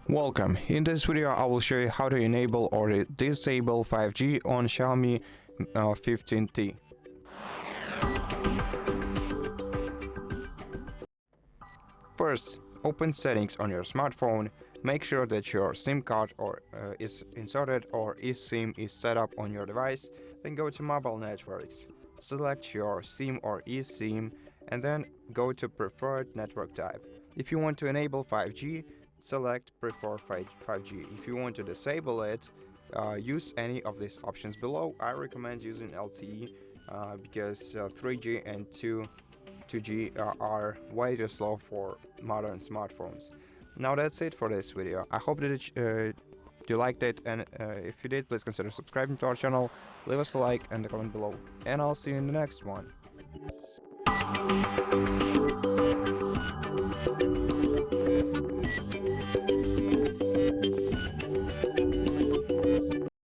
Welcome. In this video I will show you how to enable or disable 5G on Xiaomi 15T. First, open settings on your smartphone. Make sure that your SIM card is inserted or eSIM is set up on your device. Then go to mobile networks. Select your SIM or eSIM and then go to preferred network type. If you want to enable 5G, select prefer 5G. If you want to disable it, use any of these options below. I recommend using LTE because 3G and 2G are way too slow for modern smartphones. Now that's it for this video. I hope that you liked it, and if you did, please consider subscribing to our channel, leave us a like and a comment below, and I'll see you in the next one.